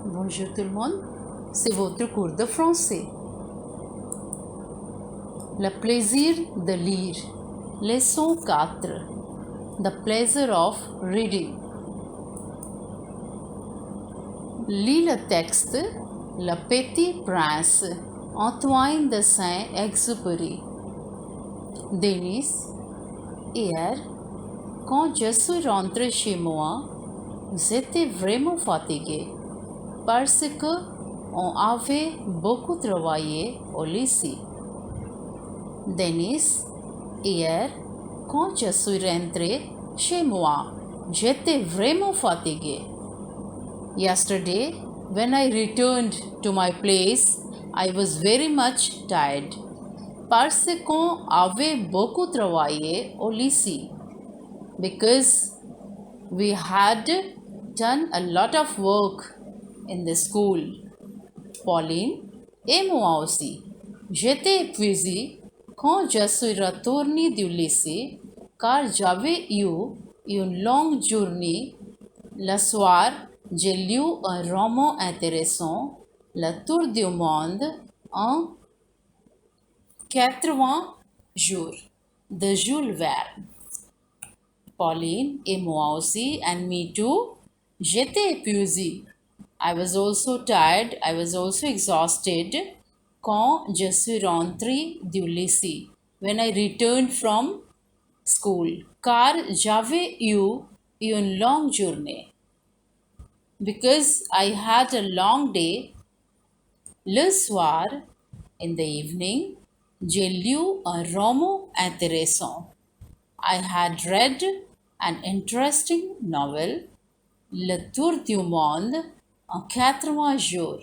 Bonjour tout le monde, c'est votre cours de français. Le plaisir de lire. Leçon 4. The pleasure of reading. Lis le texte Le Petit Prince, Antoine de Saint-Exupéry. Denis, hier, quand je suis rentré chez moi, j'étais vraiment fatigué parce que on avait beaucoup travaillé au lycée. Denis, hier, quand je suis rentré chez moi, j'étais vraiment fatigué. Yesterday, when I returned to my place, I was very much tired. Parce qu'on avait beaucoup travaillé au lycée. Because we had done a lot of work in the school. Pauline et moi aussi. J'étais épuisée quand je suis retournée du lycée car j'avais eu une longue journée. Le soir, j'ai lu un roman intéressant, Le Tour du monde en 80 jours de Jules Verne. Pauline et moi aussi, and me too, j'étais épuisée. I was also tired, I was also exhausted quand je suis rentrée du lycée, when I returned from school, car j'avais eu une longue journée. Because I had a long day, le soir, in the evening, j'ai lu un roman intéressant. I had read an interesting novel, Le Tour du monde en 80 jours.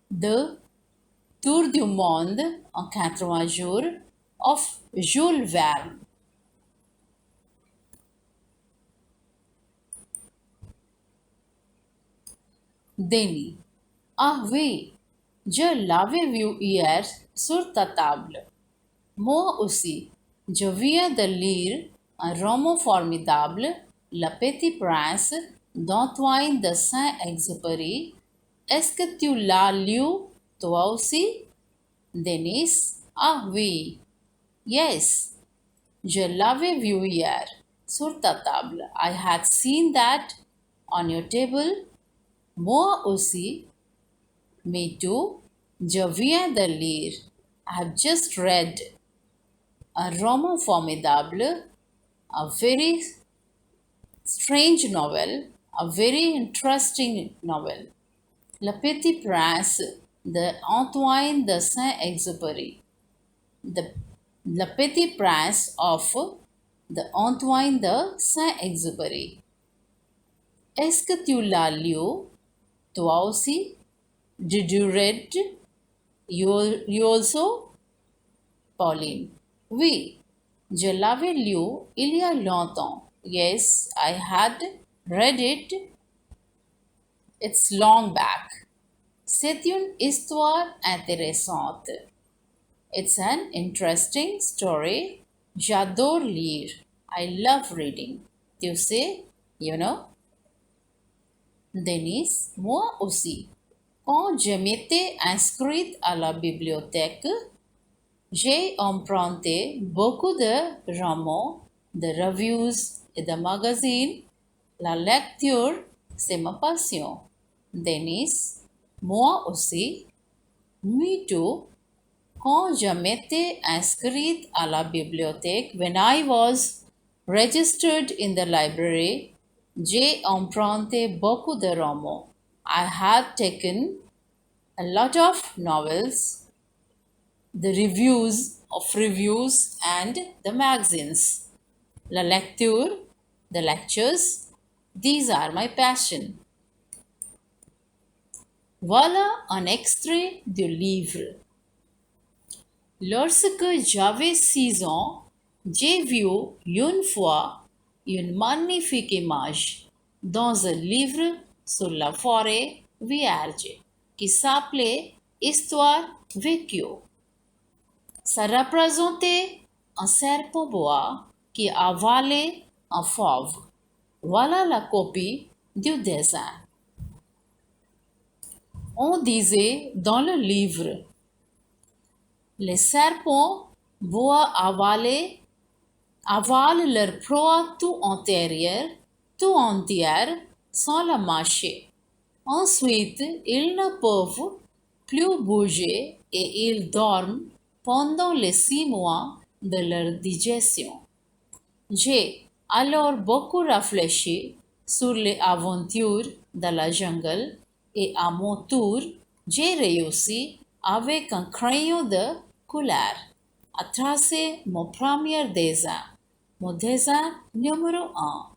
The Tour du monde en 80 jours of Jules Verne. Denis. Ah oui, je l'avais vu hier sur ta table. Moi aussi, je viens de lire un roman formidable, Le Petit Prince d'Antoine de Saint-Exupéry. Est-ce que tu l'as lu toi aussi? Denis, ah oui, yes, je l'avais vu hier sur ta table. I had seen that on your table. Moi aussi, me too, je viens de lire. I have just read a roman formidable, a very strange novel, a very interesting novel. Le Petit Prince de Antoine de Saint-Exupéry. Le Petit Prince of the Antoine de Saint-Exupéry. Est-ce que tu l'as lu, toi aussi? Did you read? You also? Pauline. Oui, je l'avais lu il y a longtemps. Yes, I had read it. It's long back. C'est une histoire intéressante. It's an interesting story. J'adore lire. I love reading. Tu sais, you know? Denis, moi aussi. Quand je m'étais inscrite à la bibliothèque, j'ai emprunté beaucoup de romans, de reviews et de magazines. La lecture, c'est ma passion. Denis, moi aussi. Me too. Quand je m'étais inscrite à la bibliothèque, when I was registered in the library, j'ai emprunté beaucoup de romans. I had taken a lot of novels, the reviews and the magazines. La lecture, the lectures, these are my passion. Voilà un extrait du livre. Lorsque j'avais 6 ans, j'ai vu une fois une magnifique image dans un livre sur la forêt vierge qui s'appelait Histoire vécue. Ça représentait un serpent bois qui avalait un fauve. Voilà la copie du dessin. On disait dans le livre, les serpents voient avalent leur proie tout entière, sans la mâcher. Ensuite, ils ne peuvent plus bouger et ils dorment pendant les 6 mois de leur digestion. J'ai alors beaucoup réfléchi sur les aventures de la jungle et à mon tour, j'ai réussi avec un crayon de couleur à tracer mon premier dessin. Mon dessin numéro 1.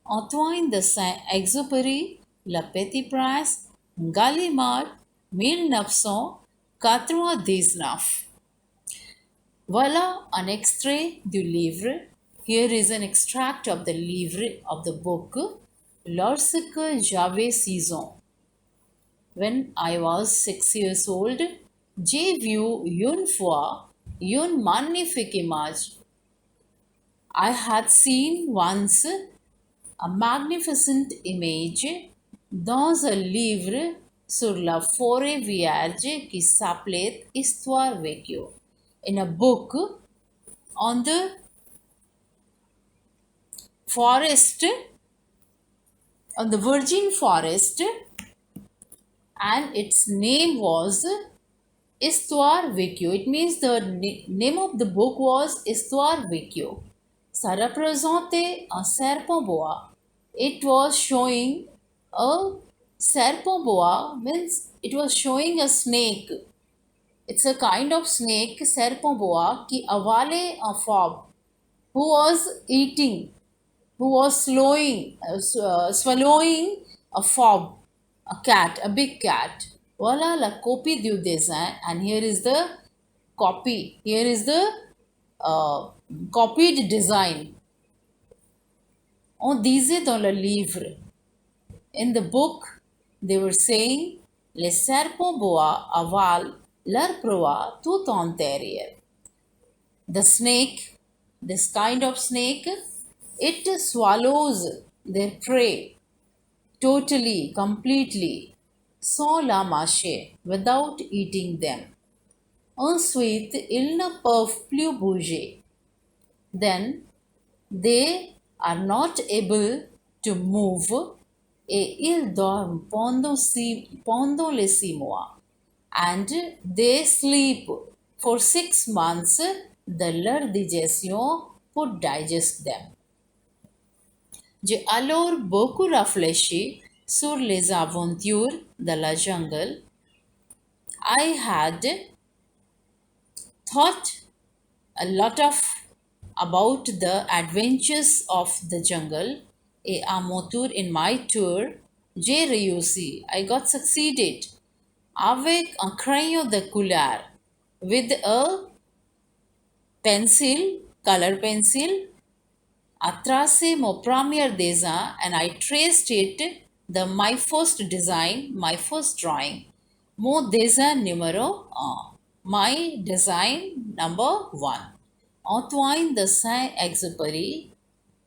Antoine de Saint-Exupéry, Le Petit Prince, Gallimard, 1999. Voilà un extrait du livre. Here is an extract of the livre of the book. Lorsque j'avais 6 ans. When I was 6 years old, j'ai vu une fois une magnifique image. I had seen once a magnificent image dans un livre sur la forêt vierge qui s'appelait Histoire vécue. In a book on the forest, on the virgin forest, and its name was Histoire vécue. It means the name of the book was Histoire vécue. Ça représentait un serpent boa. It was showing a serpent boa, means it was showing a snake. It's a kind of snake, serpent boa, qui avalait un fob, who was eating, who was swallowing a fob, a cat, a big cat. Voilà la copie du dessin, and here is the copy. Here is the copied design. On disait dans le livre, in the book, they were saying, les serpents bois avalent leur proie tout entière. The snake, this kind of snake, it swallows their prey totally, completely, sans la mâcher, without eating them. Ensuite, ils ne peuvent plus bouger. Then, they are not able to move et ils dorment pendant les 6 mois. And they sleep for 6 months de leur digestion pour digest them. J'ai alors beaucoup réfléchi sur les aventures de la jungle. I had thought a lot of about the adventures of the jungle. Et à mon tour, in my tour, j'ai réussi. I got succeeded. Avec un crayon de couleur, with a pencil, color pencil, à tracer mon premier dessin, and I traced it, my first design, my first drawing. Mon dessin numéro 1. My design number 1. Antoine de Saint-Exupéry,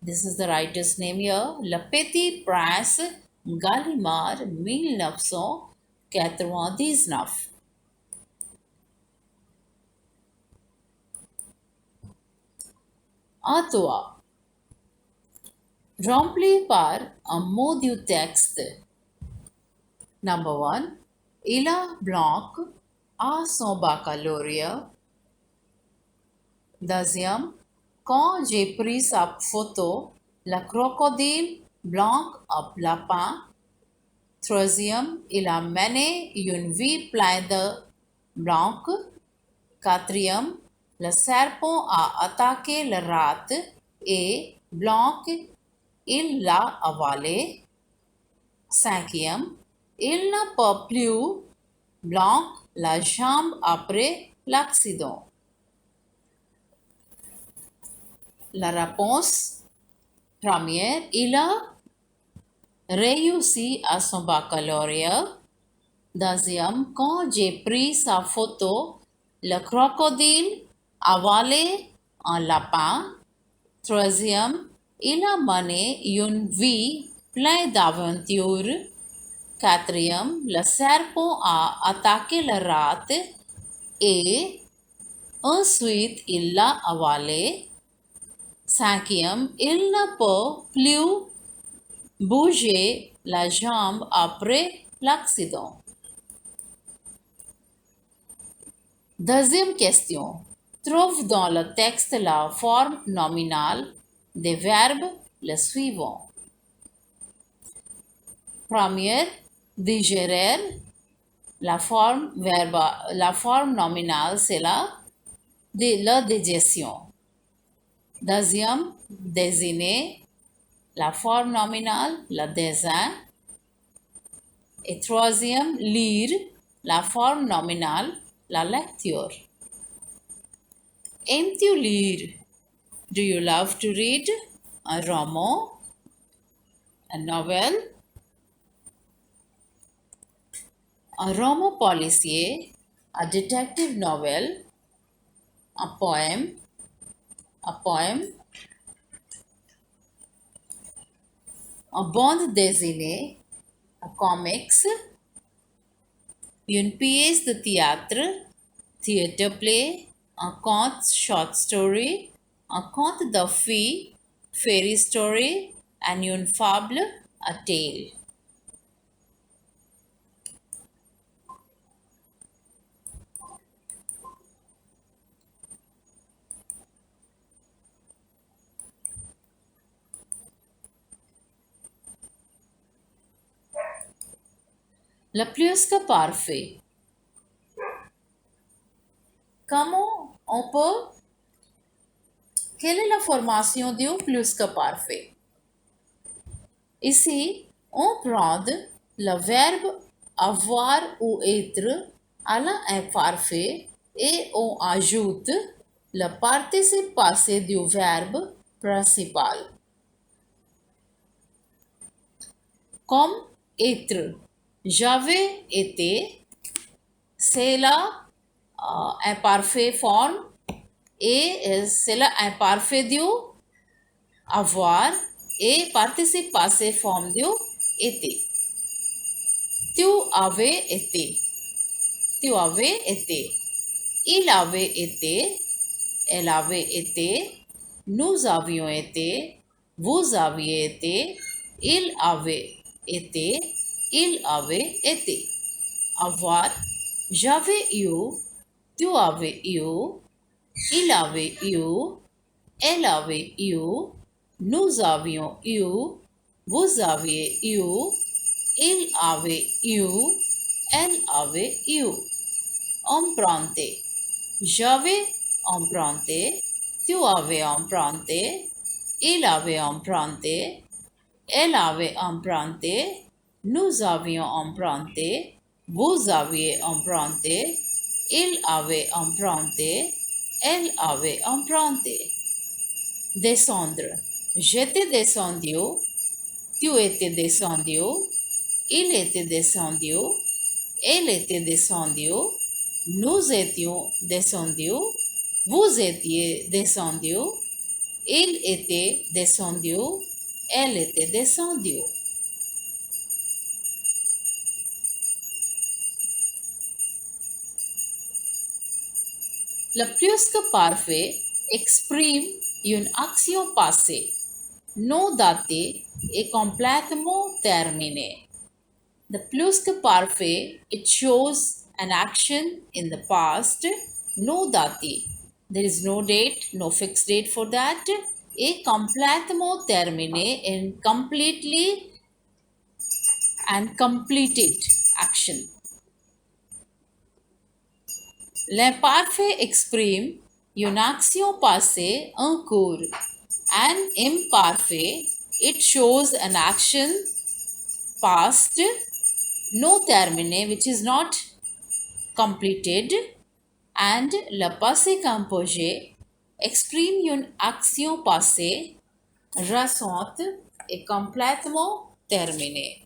this is the writer's name here, Le Petit Prince, Gallimard, 1999. À toi. Remplis par un mot du texte. Number 1. Il a Blanc à son baccalauréat. Deuxième, quand j'ai pris sa photo, le crocodile blanc à lapin. Troisième, il a mené une vie pleine de blanc. Quatrième, le serpent a attaqué le rat et blanc, il l'a avalé. Cinquième, il n'a pas plus blanc la jambe après l'accident. La réponse première, il a réussi à son baccalauréat. Deuxième, quand j'ai pris sa photo, le crocodile a avalé un lapin. Troisième, il a mené une vie plein d'aventure. Quatrième, le serpent a attaqué la rate et ensuite il l'a avalé. Cinquième, il ne peut plus bouger la jambe après l'accident. Deuxième question. Trouve dans le texte la forme nominale des verbes les suivants. Première, digérer. La forme nominale, c'est la digestion. Deuxième, désigner. La forme nominale, le dessin. Et troisième, lire. La forme nominale, la lecture. Aimes-tu lire? Do you love to read? Un roman, a novel, un roman policier, a detective novel, a poem, un bande dessinée, a comics, une pièce de théâtre, theater play, un conte short story, un conte de fées, fairy story, and une fable, a tale. Le plus que parfait. Comment on peut? Quelle est la formation du plus que parfait? Ici, on prend le verbe avoir ou être à l'imparfait et on ajoute le participe passé du verbe principal. Comme être. J'avais été, c'est la imparfait forme et c'est l'imparfait du avoir et participe passé forme du été. Tu avais été. Tu avais été. Il avait été. Elle avait été. Nous avions été. Vous aviez été. Il avait été. Il avait été. Avoir. J'avais eu. Tu avais eu. Il avait eu. Elle avait eu. Nous avions eu. Vous aviez eu. Il avait eu. Elle avait eu. Emprunté. J'avais emprunté. Tu avais emprunté. Il avait emprunté. Elle avait emprunté. Nous avions emprunté. Vous aviez emprunté. Il avait emprunté. Elle avait emprunté. Descendre. J'étais descendu. Tu étais descendu. Il était descendu. Elle était descendue. Nous étions descendus. Vous étiez descendu. Il était descendu. Elle était descendue. Le plus que parfait exprime une action passée, non datée et complètement terminée. The plus que parfait, it shows an action in the past, no dati. There is no date, no fixed date for that. Et complètement terminé in completely and completed action. L'imparfait exprime une action passée en cours. And imparfait, it shows an action past, no terminé, which is not completed, and le passé composé exprime une action passée récente et complètement terminée.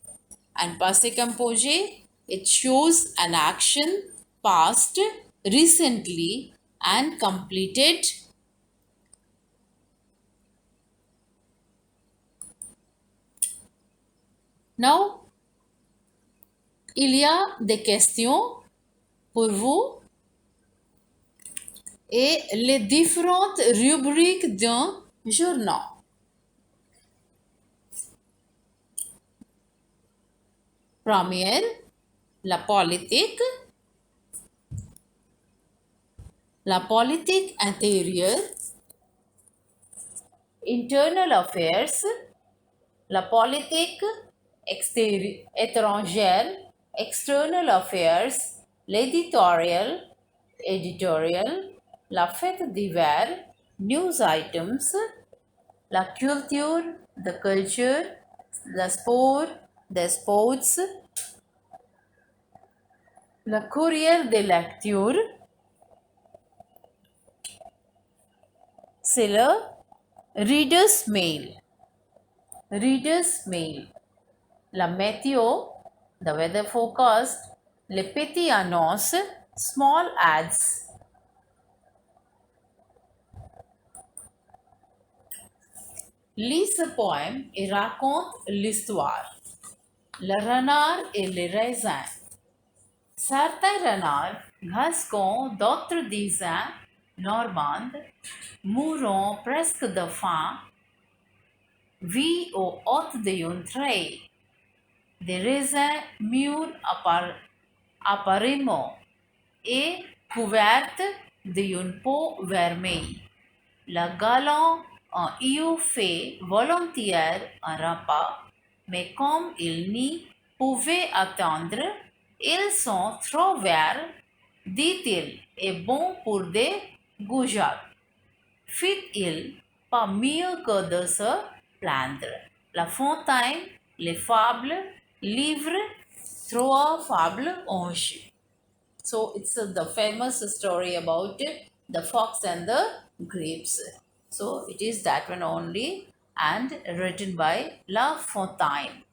And passé composé, it shows an action past recently and completed. Now, il y a des questions pour vous et les différentes rubriques d'un journal. Première, la politique intérieure, internal affairs, la politique étrangère, external affairs, editorial, la fête d'hiver, news items, la culture, the culture, the sport, the sports, la courrier de lecture, c'est le reader's mail. Reader's mail. La météo, the weather forecast, les petites annonces, small ads. Lis ce poème et raconte l'histoire. Le renard et les raisins. Certains renards, gascons, d'autres dizaines, normandes, mourront presque de faim, vit au haut d'une treille. Des raisins mûrs apparemment et couvertes d'une peau vermeille. Le galant en y fait volontiers un repas, mais comme il n'y pouvait attendre, ils sont trop verts, dit-il, et bons pour des goujats. Fit-il pas mieux que de se plaindre? La Fontaine, les fables, livre, trois fables onches. So it's the famous story about the fox and the grapes. So it is that one only and written by La Fontaine.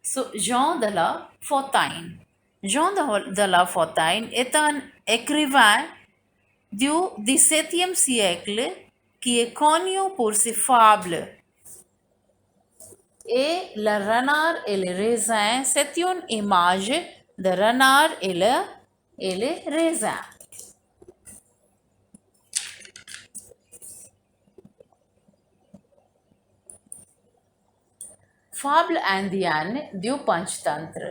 So Jean de La Fontaine. De La Fontaine est un écrivain du XVIIe siècle qui est connu pour ses fables. Et le renard et le raisin, c'est une image de renard et le raisin. Fable indienne du Panchtantra.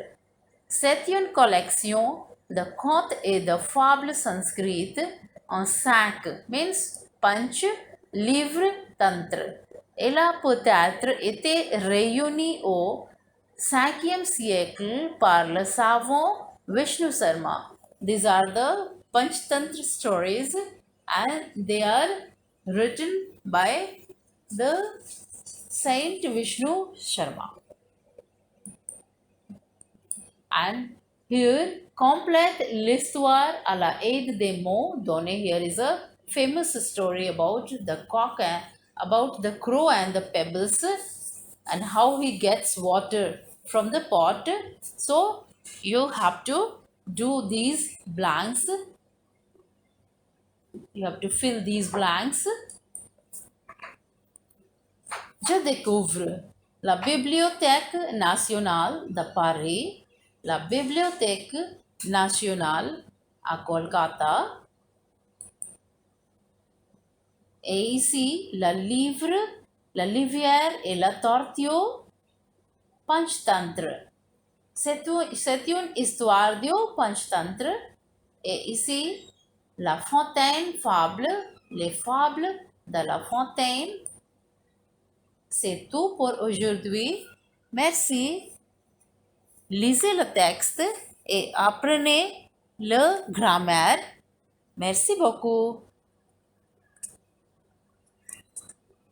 C'est une collection de contes et de fables sanskrites en 5, means Panch, livres tantra. Elle a peut-être été réunie au 5e siècle par le savant Vishnu Sarma. These are the Panchtantra stories and they are written by the Saint Vishnu Sharma. And here, complete l'histoire à la aide des mots donnés. Here is a famous story about the about the crow and the pebbles and how he gets water from the pot. So you have to do these blanks. You have to fill these blanks. Je découvre la Bibliothèque nationale de Paris, la Bibliothèque nationale à Kolkata. Et ici, la livière et la tortue Panchtantra. C'est une histoire du Panchtantra. Et ici, la fontaine fable, les fables de la fontaine. C'est tout pour aujourd'hui. Merci. Lisez le texte et apprenez le grammaire. Merci beaucoup.